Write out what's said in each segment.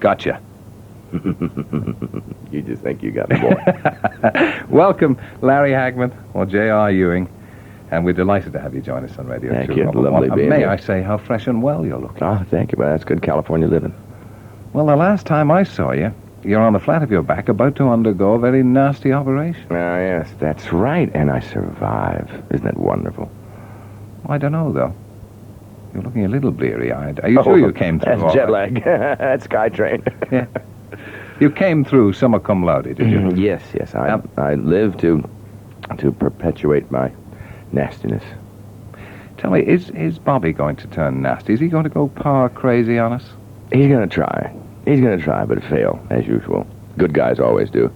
Gotcha. You just think you got the boy. Welcome, Larry Hagman, or J.R. Ewing, and we're delighted to have you join us on Radio 2. Thank you. Lovely being May here. I say how fresh and well you're looking. Oh, thank you, but that's good California living. Well, the last time I saw you, you're on the flat of your back, about to undergo a very nasty operation. Oh, yes, that's right, and I survived. Isn't that wonderful? I don't know, though. You're looking a little bleary-eyed. Are you sure you came through? That's jet lag. That's SkyTrain. Yeah. You came through summa cum laude, did you? Yes. I live to perpetuate my nastiness. Tell me, is Bobby going to turn nasty? Is he going to go par crazy on us? He's going to try. But fail, as usual. Good guys always do.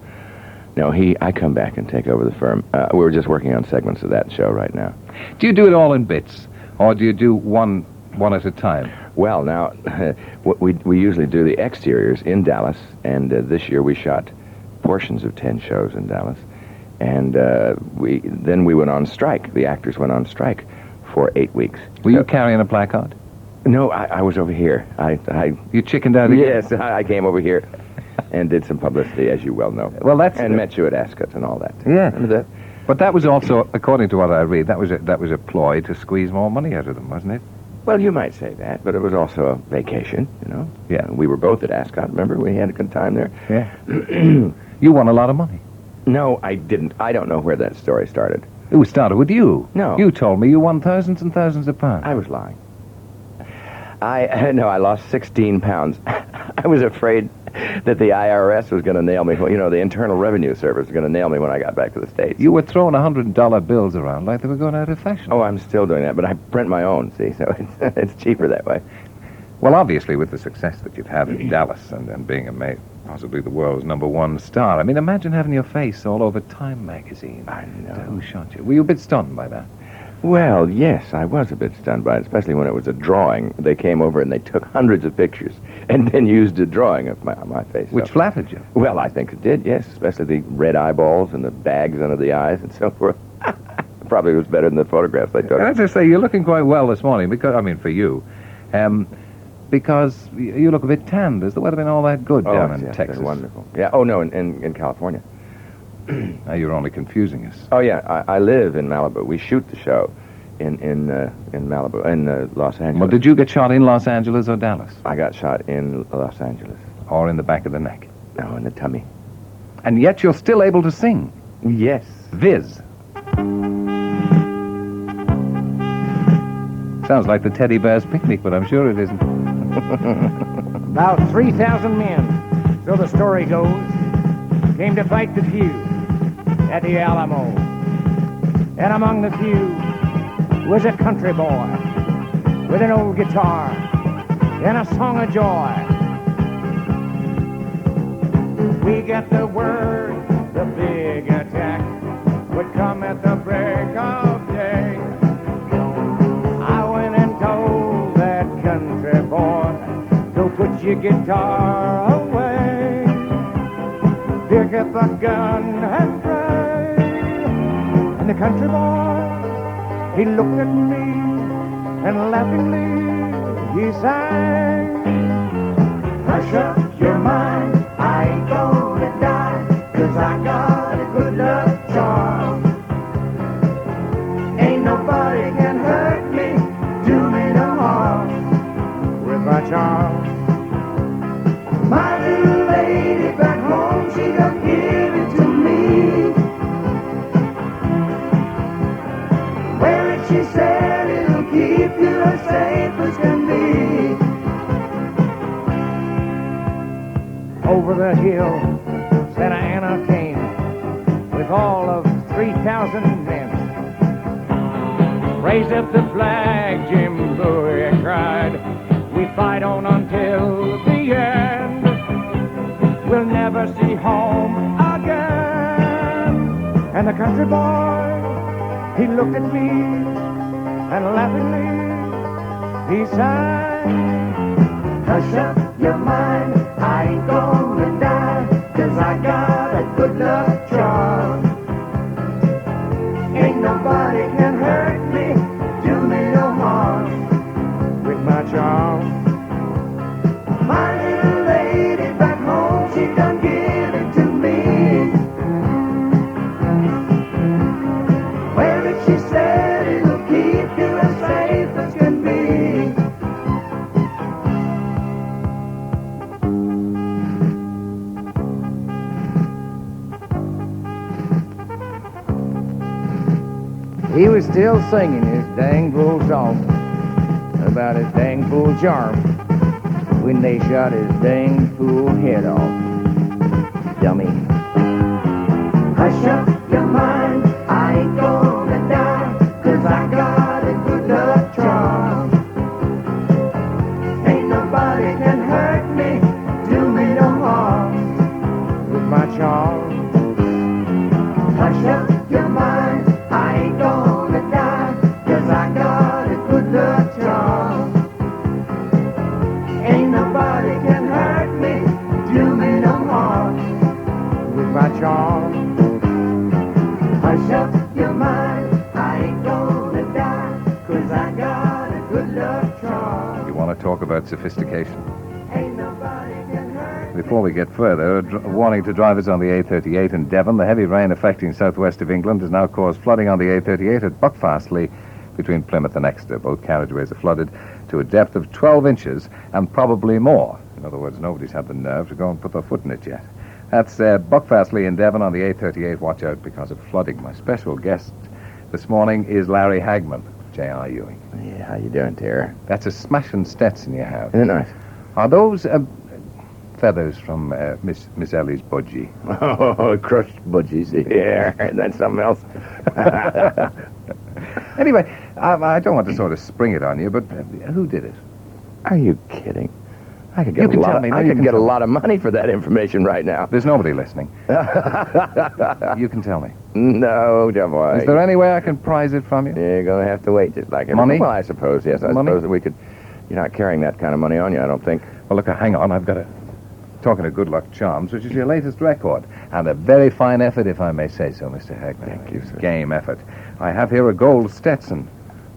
No, I come back and take over the firm. We're just working on segments of that show right now. Do you do it all in bits, or do you do one at a time? Well, now, we usually do the exteriors in Dallas, and this year we shot portions of 10 shows in Dallas, and then we went on strike. The actors went on strike for 8 weeks. Were you carrying a placard? No, I was over here. You chickened out again? Yes, I came over here and did some publicity, as you well know. Well, and met you at Ascot and all that. Yeah. Remember that? But that was also, according to what I read, that was a ploy to squeeze more money out of them, wasn't it? Well, you might say that, but it was also a vacation, you know? Yeah. We were both at Ascot, remember? We had a good time there. Yeah. You won a lot of money. No, I didn't. I don't know where that story started. It started with you. No. You told me you won thousands and thousands of pounds. I was lying. I lost 16 pounds. I was afraid that the IRS was going to nail me. Well, you know, the Internal Revenue Service was going to nail me when I got back to the States. You were throwing $100 bills around like they were going out of fashion. Oh, I'm still doing that, but I print my own, see, so it's cheaper that way. Well, obviously, with the success that you've had in Dallas and being possibly the world's #1 star, I mean, imagine having your face all over Time magazine. I know. Who shot you? Were you a bit stunned by that? Well, yes, I was a bit stunned by it, especially when it was a drawing. They came over and they took hundreds of pictures and then used a drawing of my face. Which flattered you. Well, I think it did, yes, especially the red eyeballs and the bags under the eyes and so forth. Probably was better than the photographs they took. And as I say, you're looking quite well this morning, because, I mean, for you, because you look a bit tanned. Has the weather been all that good down in Texas? Wonderful. Yeah, oh, no, in California. Now you're only confusing us. Oh, yeah, I live in Malibu. We shoot the show in Malibu, in Los Angeles. Well, did you get shot in Los Angeles or Dallas? I got shot in Los Angeles. Or in the back of the neck? No, in the tummy. And yet you're still able to sing. Yes. Viz. Sounds like the teddy bear's picnic, but I'm sure it isn't. About 3,000 men, so the story goes, came to fight the feud at the Alamo. And among the few was a country boy with an old guitar and a song of joy. We get the word the big attack would come at the break of day. I went and told that country boy, go put your guitar away. Pick up a gun and pray. And the country boy, he looked at me and laughingly he sang, hush up your mind, I ain't gonna die, 'cause I got a good luck charm. Ain't nobody can hurt me, do me no harm with my charm. My little lady back home, she done give it to me. Wear it, she said, it'll keep you as safe as can be. Over the hill, Santa Ana came with all of 3,000 men. Raise up the flag, Jim Bowie cried. We fight on until the end. We'll never see home again. And the country boy, he looked at me and laughingly he sang, hush up your mind, I ain't gonna die, 'cause I got a good luck charm. Ain't nobody can hurt me, do me no harm with my charm. My little lady he was still singing his dang fool song about his dang fool charm when they shot his dang fool head off. Dummy. Hush up your mind, I ain't gonna die, 'cause I got a good luck charm. Ain't nobody can hurt me, do me no harm with my charm. Hush up your mind, I ain't gonna die, 'cause I got a good luck charm. Ain't nobody can hurt me, do me no harm with my charm. Hush up your mind, I ain't gonna die, 'cause I got a good luck charm. You want to talk about sophistication? Ain't nobody can hurt me. Before we get further, a warning to drivers on the A38 in Devon. The heavy rain affecting southwest of England has now caused flooding on the A38 at Buckfastleigh between Plymouth and Exeter. Both carriageways are flooded to a depth of 12 inches and probably more. In other words, nobody's had the nerve to go and put their foot in it yet. That's Buckfastleigh in Devon on the A38. Watch out because of flooding. My special guest this morning is Larry Hagman, J.R. Ewing. Yeah, how you doing, Terry? That's a smashing Stetson you have. Isn't it nice? Are those feathers from Miss Ellie's budgie? Oh, crushed budgies. Yeah, that's something else. Anyway, I don't want to sort of spring it on you, but who did it? Are you kidding? I could You get, can a, lot tell of, me. No, I you could can get a tell me. lot of money for that information right now. There's nobody listening. You can tell me. No, don't worry. Is there any way I can prize it from you? You're going to have to wait just like Money? Well, I suppose, yes. I Money? suppose that we could... You're not carrying that kind of money on you, I don't think. Well, look, hang on. I've got a... Talking of Good Luck Charms, which is your latest record, and a very fine effort, if I may say so, Mr. Hagman. Thank you, sir. Game effort. I have here a gold Stetson.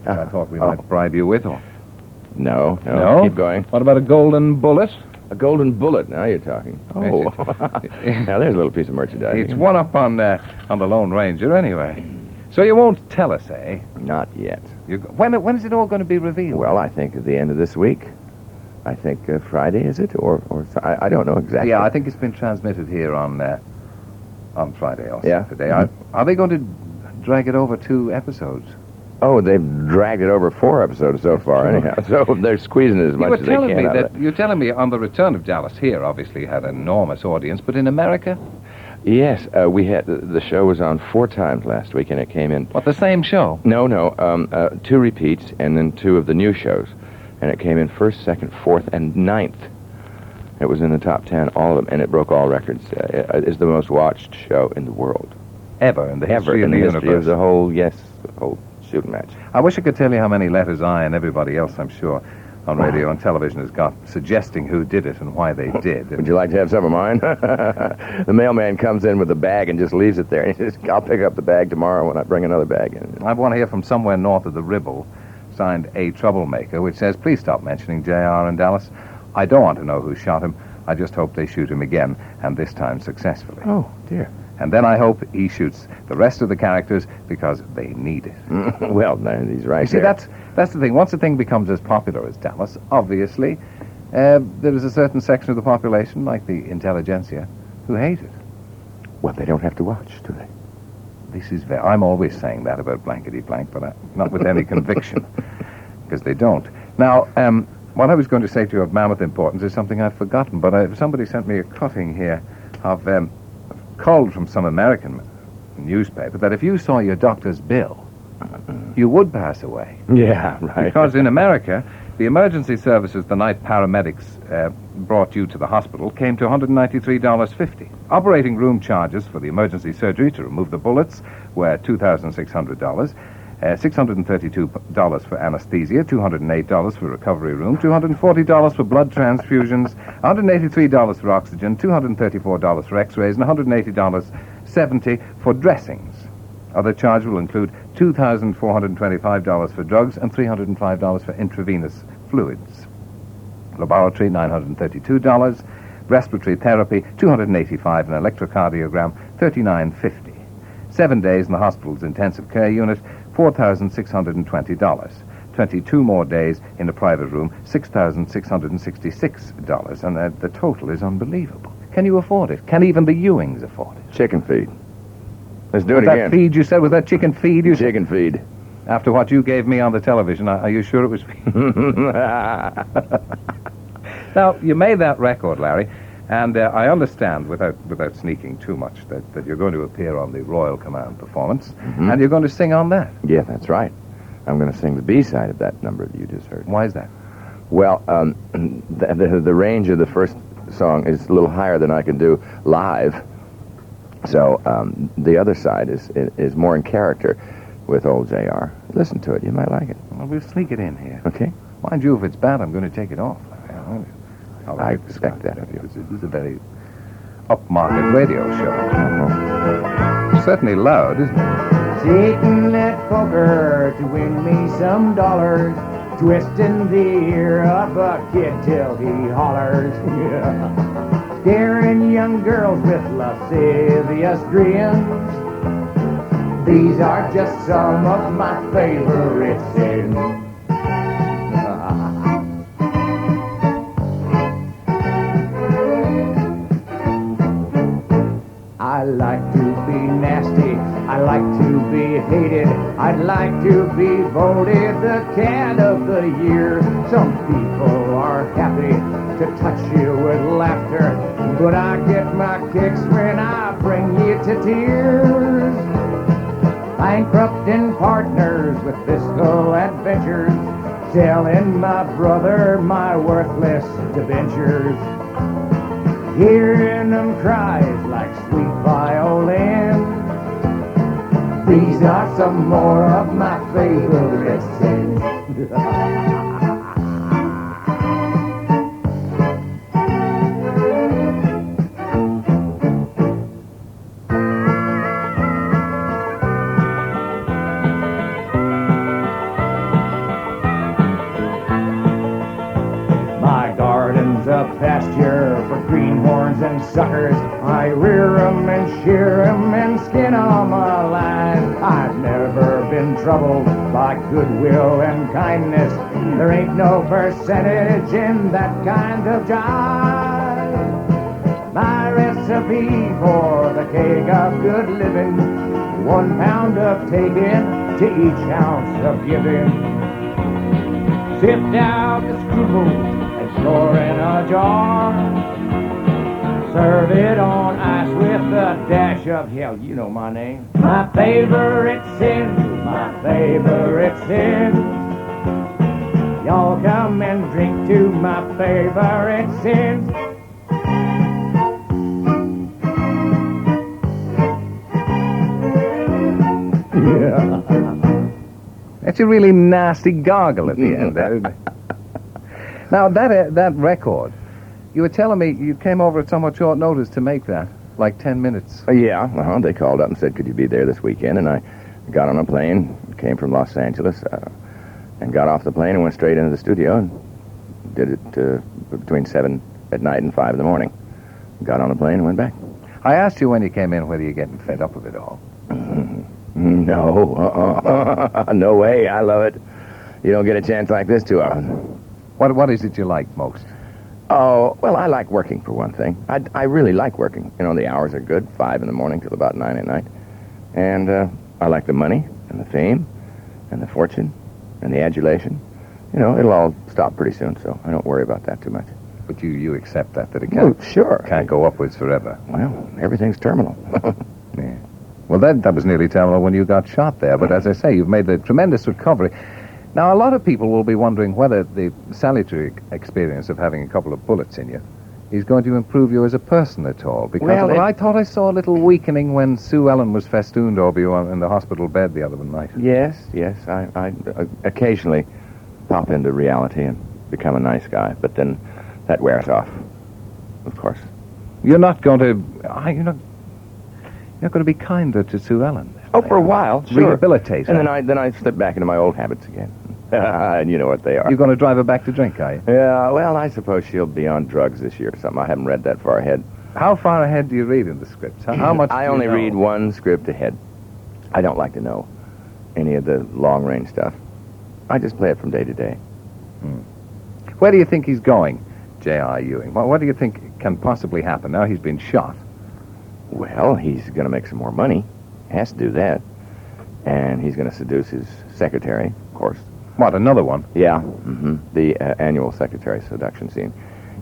I thought we might bribe you with, or... No, No? keep going. What about a golden bullet? A golden bullet, now you're talking. Oh, now there's a little piece of merchandise. It's one up on the Lone Ranger, anyway. So you won't tell us, eh? Not yet. When is it all going to be revealed? Well, I think at the end of this week. I think Friday, is it? Or I don't know exactly. Yeah, I think it's been transmitted here on Friday or Yeah. Saturday. Are they going to drag it over 2 episodes? Oh, they've dragged it over 4 episodes so far, anyhow. So they're squeezing it as much as they can out of it. You're telling me on the return of Dallas here, obviously had an enormous audience, but in America? Yes, we had the show was on 4 times last week, and it came in. What, the same show? No, 2 repeats, and then 2 of the new shows, and it came in 1st, 2nd, 4th, and 9th. It was in the top 10, all of them, and it broke all records. It is the most watched show in the world. Ever in the history Ever of in the the history universe. of the whole, yes, the whole shooting match. I wish I could tell you how many letters I and everybody else, I'm sure, on radio and television has got suggesting who did it and why they did. Would you like to have some of mine? The mailman comes in with a bag and just leaves it there. And he says, I'll pick up the bag tomorrow when I bring another bag in. I want to hear from somewhere north of the Ribble, signed A Troublemaker, which says, please stop mentioning J.R. and Dallas. I don't want to know who shot him. I just hope they shoot him again, and this time successfully. Oh, dear. And then I hope he shoots the rest of the characters because they need it. Well, no, he's right You see, there. that's the thing. Once a thing becomes as popular as Dallas, obviously, there is a certain section of the population, like the intelligentsia, who hate it. Well, they don't have to watch, do they? I'm always saying that about blankety blank, but not with any conviction, because they don't. Now, what I was going to say to you of mammoth importance is something I've forgotten, but somebody sent me a cutting here of called from some American newspaper that if you saw your doctor's bill, you would pass away. Yeah, right. Because in America, the emergency services the night paramedics brought you to the hospital came to $193.50. Operating room charges for the emergency surgery to remove the bullets were $2,600. $632 for anesthesia, $208 for recovery room, $240 for blood transfusions, $183 for oxygen, $234 for x-rays, and $180.70 for dressings. Other charges will include $2,425 for drugs and $305 for intravenous fluids. Laboratory, $932. Respiratory therapy, $285. An electrocardiogram, $39.50. 7 days in the hospital's intensive care unit, $4,620. 22 more days in a private room, $6,666. And the total is unbelievable. Can you afford it? Can even the Ewings afford it? Chicken feed. Let's do it Was that again. feed you said? Was that chicken feed you said? Chicken feed. After what you gave me on the television, are you sure it was feed? Now, you made that record, Larry, and I understand, without sneaking too much, that you're going to appear on the Royal Command performance, and you're going to sing on that. Yeah, that's right. I'm going to sing the B-side of that number that you just heard. Why is that? Well, the range of the first song is a little higher than I can do live, so the other side is more in character with old JR. Listen to it. You might like it. Well, we'll sneak it in here. Okay? Mind you, if it's bad, I'm going to take it off. I expect that of you. This is a very upmarket radio show. Certainly loud, isn't it? Sitting at poker to win me some dollars, twisting the ear of a kid till he hollers. Scaring young girls with lascivious grins. These are just some of my favorite sins. I like to be nasty, I like to be hated, I'd like to be voted the cat of the year. Some people are happy to touch you with laughter, but I get my kicks when I bring you to tears. Bankrupting partners with fiscal adventures, selling my brother my worthless debentures. Hearing them cries like sweet violin. These are some more of my favorite sins. My garden's a pasture for greenhorns and suckers. I rear 'em and shear 'em and skin 'em alive. I've never been troubled by goodwill and kindness. There ain't no percentage in that kind of jive. My recipe for the cake of good living, 1 pound of taking to each ounce of giving. Sift out the scruples and store in a jar. Serve it on ice with a dash of hell, you know my name. My favorite sin, my favorite sin. Y'all come and drink to my favorite sins. Yeah. That's a really nasty gargle at the end there, isn't it? Now, that record, you were telling me you came over at somewhat short notice to make that, like 10 minutes. Yeah, they called up and said, could you be there this weekend? And I got on a plane, came from Los Angeles, and got off the plane and went straight into the studio and did it between 7 at night and 5 in the morning. Got on a plane and went back. I asked you when you came in whether you're getting fed up with it all. No, no way. I love it. You don't get a chance like this too often. What is it you like most? Oh, well, I like working, for one thing. I really like working. You know, the hours are good, 5 in the morning till about 9 at night. And I like the money and the fame and the fortune and the adulation. You know, it'll all stop pretty soon, so I don't worry about that too much. But you accept that it can't, sure. can't go upwards forever. Well, everything's terminal. Yeah. Well, that was nearly terminal when you got shot there, but as I say, you've made a tremendous recovery. Now, a lot of people will be wondering whether the salutary experience of having a couple of bullets in you is going to improve you as a person at all. Because I thought I saw a little weakening when Sue Ellen was festooned over you in the hospital bed the other night. Yes. I occasionally pop into reality and become a nice guy, but then that wears off, of course. You're not going to be kinder to Sue Ellen. Oh, for a while, sure. Rehabilitate her. And then I slip back into my old habits again. And you know what they are. You're going to drive her back to drink, are you? Yeah, well, I suppose she'll be on drugs this year or something. I haven't read that far ahead. How far ahead do you read in the scripts? How much I do you only know? read one script ahead. I don't like to know any of the long-range stuff. I just play it from day to day. Where do you think he's going, J.R. Ewing? What do you think can possibly happen? Now he's been shot. Well, he's going to make some more money, Has to do that. And he's going to seduce his secretary, of course. What, another one? Yeah, the annual secretary seduction scene.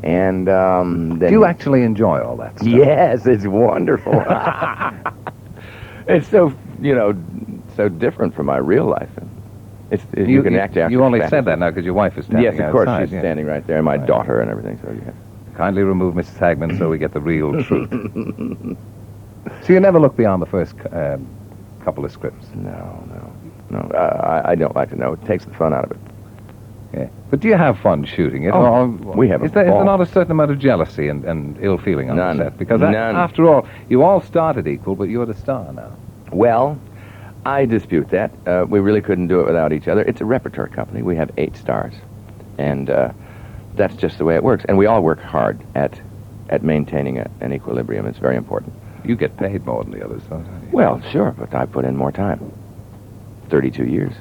And then... Do you actually enjoy all that stuff? Yes, it's wonderful. It's so, so different from my real life. You can act after You only fantasy. said that now because your wife is standing Yes, of course, outside, she's standing right there, and my daughter and everything, so yeah. Kindly remove Mrs. Hagman so we get the real truth. So you never look beyond the first couple of scripts? No. I don't like to know. It takes the fun out of it. Yeah. But do you have fun shooting it? Oh, we have a is there ball. not a certain amount of jealousy and ill feeling on None. the set? Because None. after all, you all started equal, but you're the star now. Well, I dispute that. We really couldn't do it without each other. It's a repertory company. We have 8 stars. And that's just the way it works. And we all work hard at maintaining an equilibrium. It's very important. You get paid more than the others, don't you? Well, sure, but I put in more time. 32 years.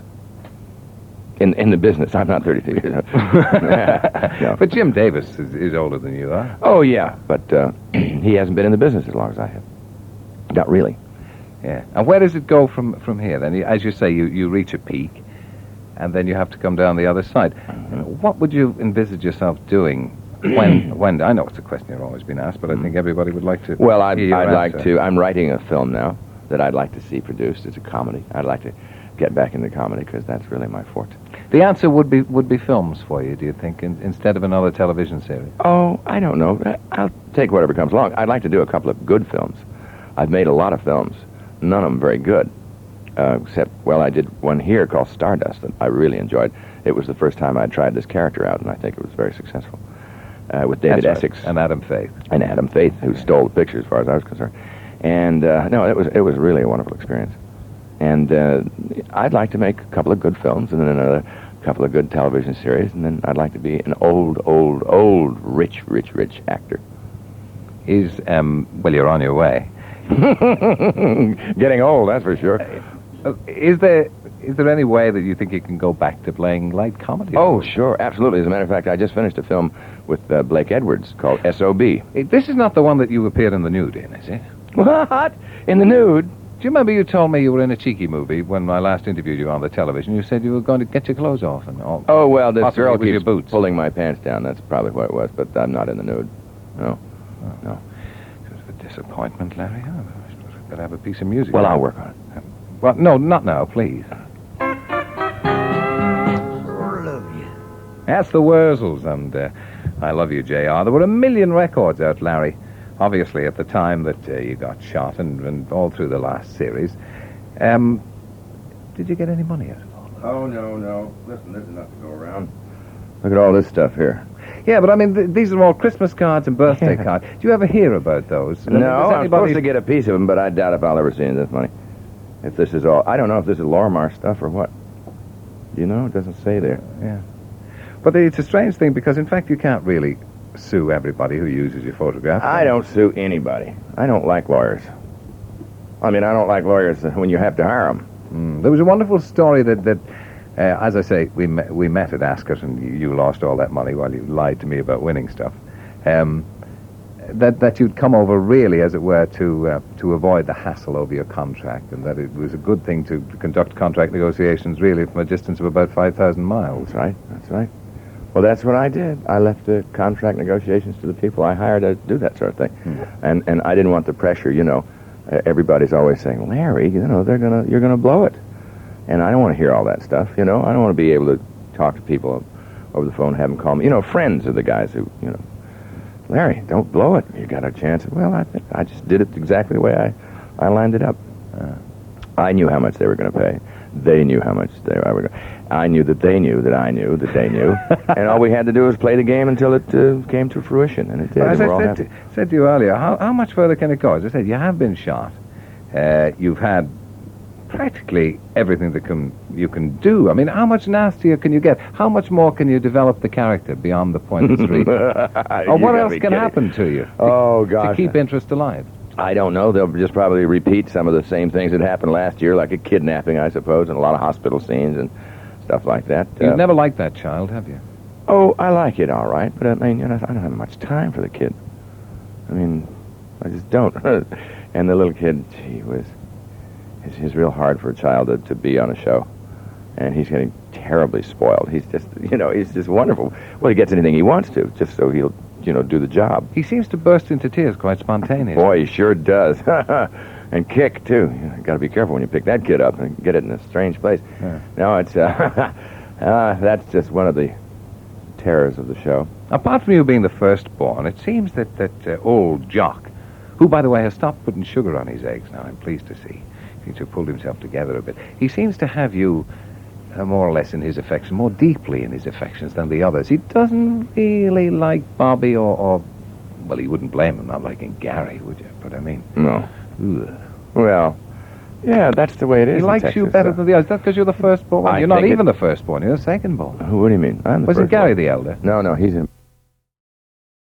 In the business, I'm not 32 years. No. But Jim Davis is older than you are. Oh, yeah, but he hasn't been in the business as long as I have. Not really. Yeah. And where does it go from here, then? As you say, you reach a peak, and then you have to come down the other side. What would you envisage yourself doing when... I know it's a question you've always been asked, but I think everybody would like to Well, I'd hear your like answer. to... I'm writing a film now that I'd like to see produced. It's a comedy. I'd like to get back into comedy because that's really my forte. The answer would be films for you, do you think, instead of another television series? Oh, I don't know. I'll take whatever comes along. I'd like to do a couple of good films. I've made a lot of films. None of them very good. Except, well, I did one here called Stardust that I really enjoyed. It was the first time I'd tried this character out, and I think it was very successful. With David That's right. Essex. And Adam Faith. And Adam Faith, who stole the picture as far as I was concerned. And, no, it was really a wonderful experience. And I'd like to make a couple of good films and then another couple of good television series, and then I'd like to be an old, rich actor. Well, you're on your way. Getting old, that's for sure. Is there any way that you think you can go back to playing light comedy? Oh, sure, absolutely. As a matter of fact, I just finished a film with Blake Edwards called S.O.B. This is not the one that you appeared in the nude in, is it? What? In the nude? Do you remember you told me you were in a cheeky movie when I last interviewed you on the television? You said you were going to get your clothes off and all. Oh, well, this Possibly girl with your keeps boots. pulling my pants down. That's probably what it was, but I'm not in the nude. No. No. Sort of a disappointment, Larry. Oh, I suppose we'd better have a piece of music. Well, I'll work on it. Well, no, not now, please. That's the Wurzels, and I Love You, J.R. There were 1 million records out, Larry. Obviously, at the time that you got shot and all through the last series. Did you get any money out of all that? Oh, no. Listen, there's enough to go around. Look at all this stuff here. Yeah, but I mean, these are all Christmas cards and birthday cards. Do you ever hear about those? I mean, No, does I'm supposed to get a piece of them, but I doubt if I'll ever see any of this money. If this is all... I don't know if this is Lorimar stuff or what. Do you know? It doesn't say there. Yeah. But it's a strange thing because, in fact, you can't really sue everybody who uses your photograph. I don't sue anybody. I don't like lawyers. I mean, I don't like lawyers when you have to hire them. There was a wonderful story that as I say, we met at Ascot, and you lost all that money while you lied to me about winning stuff. That you'd come over really, as it were, to avoid the hassle over your contract, and that it was a good thing to conduct contract negotiations really from a distance of about 5,000 miles. That's right. Well, that's what I did. I left the contract negotiations to the people I hired to do that sort of thing. And I didn't want the pressure, you know. Everybody's always saying, Larry, you know, you're gonna blow it. And I don't want to hear all that stuff, you know. I don't want to be able to talk to people over the phone, have them call me. You know, friends are the guys who, you know, Larry, don't blow it. You got a chance. Well, I just did it exactly the way I lined it up. I knew how much they were going to pay. They knew how much they were going to... I knew that they knew that I knew that they knew. And all we had to do was play the game until it came to fruition, and it did. As And we're all I happy. said to you earlier, how much further can it go? As I said, you have been shot. You've had practically everything that you can do. I mean, how much nastier can you get? How much more can you develop the character beyond the point that's reached? Or what else can happen to you Oh, gosh. to keep interest alive? I don't know. They'll just probably repeat some of the same things that happened last year, like a kidnapping, I suppose, and a lot of hospital scenes and stuff like that. You've never liked that child, have you? Oh, I like it, all right, but I mean, you know, I don't have much time for the kid. I mean, I just don't. And the little kid, It's real hard for a child to be on a show, and he's getting terribly spoiled. He's just, he's just wonderful. Well, he gets anything he wants to, just so he'll, do the job. He seems to burst into tears quite spontaneously. Boy, he sure does. And kick, too. You got to be careful when you pick that kid up and get it in a strange place. Yeah. No, it's, that's just one of the terrors of the show. Apart from you being the firstborn, it seems that old Jock, who, by the way, has stopped putting sugar on his eggs now, I'm pleased to see. He seems to have pulled himself together a bit. He seems to have you more or less in his affection, more deeply in his affections than the others. He doesn't really like Bobby or well, he wouldn't blame him not liking Gary, would you? But I mean... No. Ugh. Well, yeah, that's the way it is. He likes you better than the others. That's because you're the firstborn. I You're not think even the firstborn. You're the secondborn. What do you mean? I'm the Wasn't firstborn. Gary the elder? No, he's in...